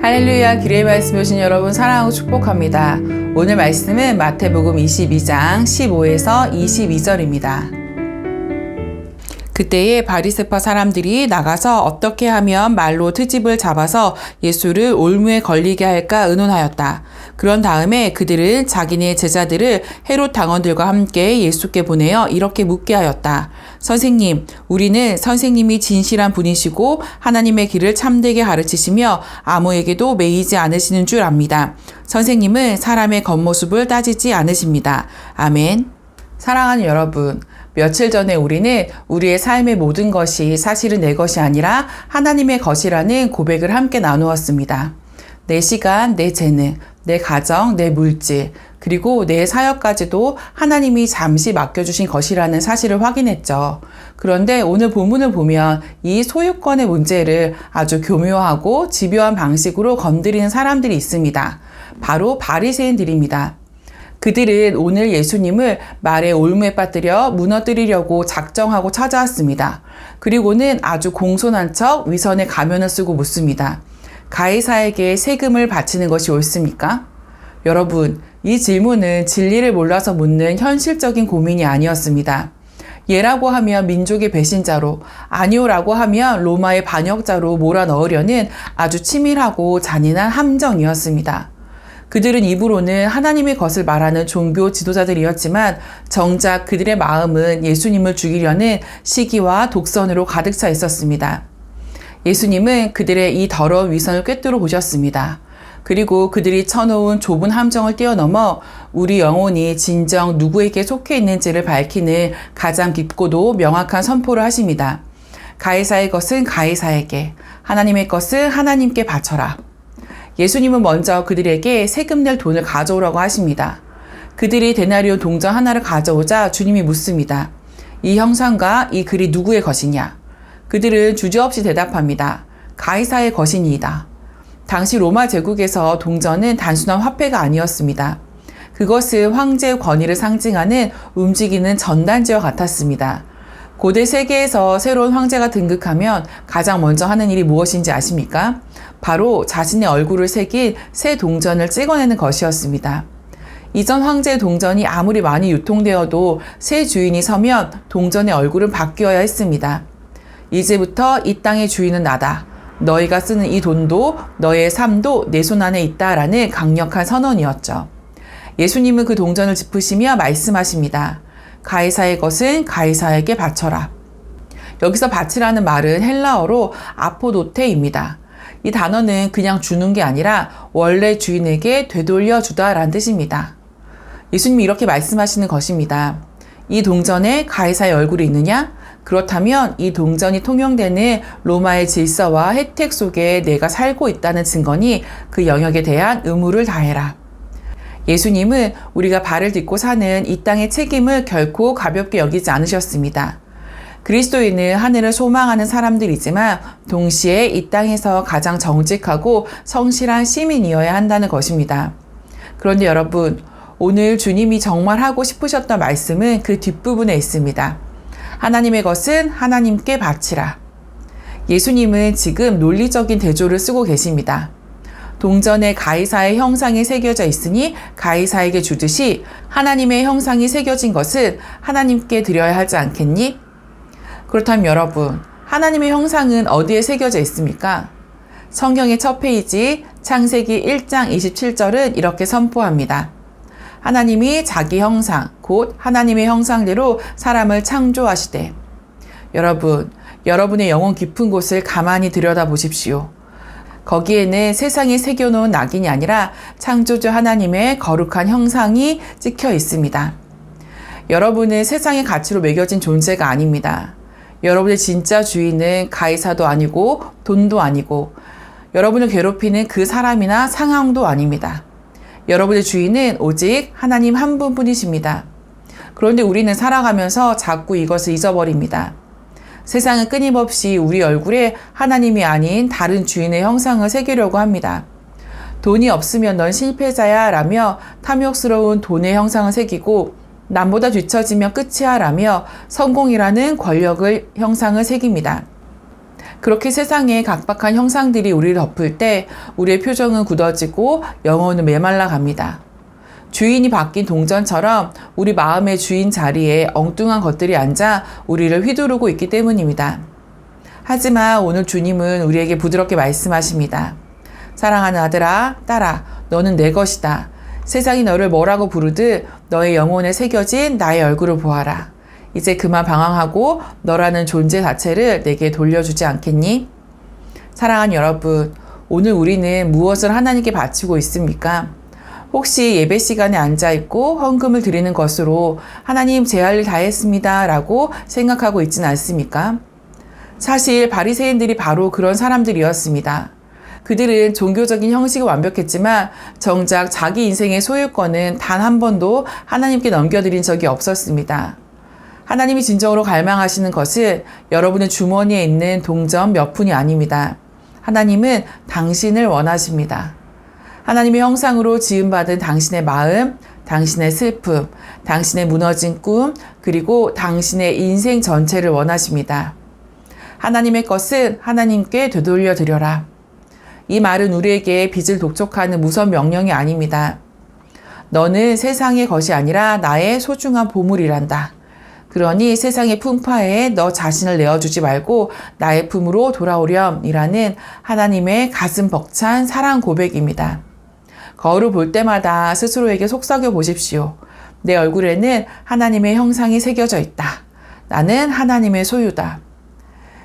할렐루야, 기도의 말씀 오신 여러분 사랑하고 축복합니다. 오늘 말씀은 마태복음 22장 15에서 22절입니다. 그때에 바리새파 사람들이 나가서 어떻게 하면 말로 트집을 잡아서 예수를 올무에 걸리게 할까 의논하였다. 그런 다음에 그들은 자기네 제자들을 헤롯 당원들과 함께 예수께 보내어 이렇게 묻게 하였다. 선생님, 우리는 선생님이 진실한 분이시고 하나님의 길을 참되게 가르치시며 아무에게도 매이지 않으시는 줄 압니다. 선생님은 사람의 겉모습을 따지지 않으십니다. 아멘. 사랑하는 여러분, 며칠 전에 우리는 우리의 삶의 모든 것이 사실은 내 것이 아니라 하나님의 것이라는 고백을 함께 나누었습니다. 내 시간, 내 재능, 내 가정, 내 물질, 그리고 내 사역까지도 하나님이 잠시 맡겨주신 것이라는 사실을 확인했죠. 그런데 오늘 본문을 보면 이 소유권의 문제를 아주 교묘하고 집요한 방식으로 건드리는 사람들이 있습니다. 바로 바리새인들입니다. 그들은 오늘 예수님을 말의 올무에 빠뜨려 무너뜨리려고 작정하고 찾아왔습니다. 그리고는 아주 공손한 척 위선의 가면을 쓰고 묻습니다. 가이사에게 세금을 바치는 것이 옳습니까? 여러분, 이 질문은 진리를 몰라서 묻는 현실적인 고민이 아니었습니다. 예라고 하면 민족의 배신자로, 아니오라고 하면 로마의 반역자로 몰아넣으려는 아주 치밀하고 잔인한 함정이었습니다. 그들은 입으로는 하나님의 것을 말하는 종교 지도자들이었지만 정작 그들의 마음은 예수님을 죽이려는 시기와 독선으로 가득 차 있었습니다. 예수님은 그들의 이 더러운 위선을 꿰뚫어 보셨습니다. 그리고 그들이 쳐놓은 좁은 함정을 뛰어넘어 우리 영혼이 진정 누구에게 속해 있는지를 밝히는 가장 깊고도 명확한 선포를 하십니다. 가이사의 것은 가이사에게, 하나님의 것은 하나님께 바쳐라. 예수님은 먼저 그들에게 세금 낼 돈을 가져오라고 하십니다. 그들이 데나리온 동전 하나를 가져오자 주님이 묻습니다. 이 형상과 이 글이 누구의 것이냐? 그들은 주저없이 대답합니다. 가이사의 것이니이다. 당시 로마 제국에서 동전은 단순한 화폐가 아니었습니다. 그것은 황제의 권위를 상징하는 움직이는 전단지와 같았습니다. 고대 세계에서 새로운 황제가 등극하면 가장 먼저 하는 일이 무엇인지 아십니까? 바로 자신의 얼굴을 새긴 새 동전을 찍어내는 것이었습니다. 이전 황제의 동전이 아무리 많이 유통되어도 새 주인이 서면 동전의 얼굴은 바뀌어야 했습니다. 이제부터 이 땅의 주인은 나다. 너희가 쓰는 이 돈도 너의 삶도 내 손 안에 있다라는 강력한 선언이었죠. 예수님은 그 동전을 짚으시며 말씀하십니다. 가이사의 것은 가이사에게 바쳐라. 여기서 바치라는 말은 헬라어로 아포도테입니다. 이 단어는 그냥 주는 게 아니라 원래 주인에게 되돌려 주다라는 뜻입니다. 예수님이 이렇게 말씀하시는 것입니다. 이 동전에 가이사의 얼굴이 있느냐? 그렇다면 이 동전이 통용되는 로마의 질서와 혜택 속에 내가 살고 있다는 증거니 그 영역에 대한 의무를 다해라. 예수님은 우리가 발을 딛고 사는 이 땅의 책임을 결코 가볍게 여기지 않으셨습니다. 그리스도인은 하늘을 소망하는 사람들이지만 동시에 이 땅에서 가장 정직하고 성실한 시민이어야 한다는 것입니다. 그런데 여러분, 오늘 주님이 정말 하고 싶으셨던 말씀은 그 뒷부분에 있습니다. 하나님의 것은 하나님께 바치라. 예수님은 지금 논리적인 대조를 쓰고 계십니다. 동전에 가이사의 형상이 새겨져 있으니 가이사에게 주듯이 하나님의 형상이 새겨진 것은 하나님께 드려야 하지 않겠니? 그렇다면 여러분, 하나님의 형상은 어디에 새겨져 있습니까? 성경의 첫 페이지 창세기 1장 27절은 이렇게 선포합니다. 하나님이 자기 형상, 곧 하나님의 형상대로 사람을 창조하시되. 여러분, 여러분의 영혼 깊은 곳을 가만히 들여다보십시오. 거기에는 세상에 새겨놓은 낙인이 아니라 창조주 하나님의 거룩한 형상이 찍혀 있습니다. 여러분은 세상의 가치로 매겨진 존재가 아닙니다. 여러분의 진짜 주인은 가이사도 아니고 돈도 아니고 여러분을 괴롭히는 그 사람이나 상황도 아닙니다. 여러분의 주인은 오직 하나님 한 분뿐이십니다. 그런데 우리는 살아가면서 자꾸 이것을 잊어버립니다. 세상은 끊임없이 우리 얼굴에 하나님이 아닌 다른 주인의 형상을 새기려고 합니다. 돈이 없으면 넌 실패자야 라며 탐욕스러운 돈의 형상을 새기고 남보다 뒤처지면 끝이야 라며 성공이라는 권력을 형상을 새깁니다. 그렇게 세상의 각박한 형상들이 우리를 덮을 때 우리의 표정은 굳어지고 영혼은 메말라 갑니다. 주인이 바뀐 동전처럼 우리 마음의 주인 자리에 엉뚱한 것들이 앉아 우리를 휘두르고 있기 때문입니다. 하지만 오늘 주님은 우리에게 부드럽게 말씀하십니다. 사랑하는 아들아, 딸아, 너는 내 것이다. 세상이 너를 뭐라고 부르듯 너의 영혼에 새겨진 나의 얼굴을 보아라. 이제 그만 방황하고 너라는 존재 자체를 내게 돌려주지 않겠니? 사랑하는 여러분, 오늘 우리는 무엇을 하나님께 바치고 있습니까? 혹시 예배 시간에 앉아있고 헌금을 드리는 것으로 하나님 제 할 일 다 했습니다 라고 생각하고 있진 않습니까? 사실 바리새인들이 바로 그런 사람들이었습니다. 그들은 종교적인 형식은 완벽했지만 정작 자기 인생의 소유권은 단 한 번도 하나님께 넘겨드린 적이 없었습니다. 하나님이 진정으로 갈망하시는 것은 여러분의 주머니에 있는 동전 몇 푼이 아닙니다. 하나님은 당신을 원하십니다. 하나님의 형상으로 지음받은 당신의 마음, 당신의 슬픔, 당신의 무너진 꿈, 그리고 당신의 인생 전체를 원하십니다. 하나님의 것은 하나님께 되돌려 드려라. 이 말은 우리에게 빚을 독촉하는 무선 명령이 아닙니다. 너는 세상의 것이 아니라 나의 소중한 보물이란다. 그러니 세상의 풍파에 너 자신을 내어주지 말고 나의 품으로 돌아오렴이라는 하나님의 가슴 벅찬 사랑 고백입니다. 거울을 볼 때마다 스스로에게 속삭여 보십시오. 내 얼굴에는 하나님의 형상이 새겨져 있다. 나는 하나님의 소유다.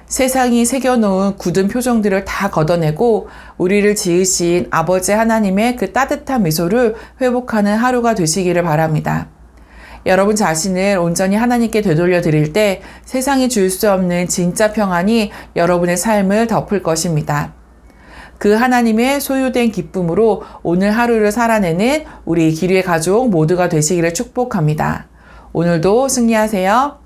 세상이 새겨놓은 굳은 표정들을 다 걷어내고 우리를 지으신 아버지 하나님의 그 따뜻한 미소를 회복하는 하루가 되시기를 바랍니다. 여러분 자신을 온전히 하나님께 되돌려 드릴 때 세상이 줄 수 없는 진짜 평안이 여러분의 삶을 덮을 것입니다. 그 하나님의 소유된 기쁨으로 오늘 하루를 살아내는 우리 기류의 가족 모두가 되시기를 축복합니다. 오늘도 승리하세요.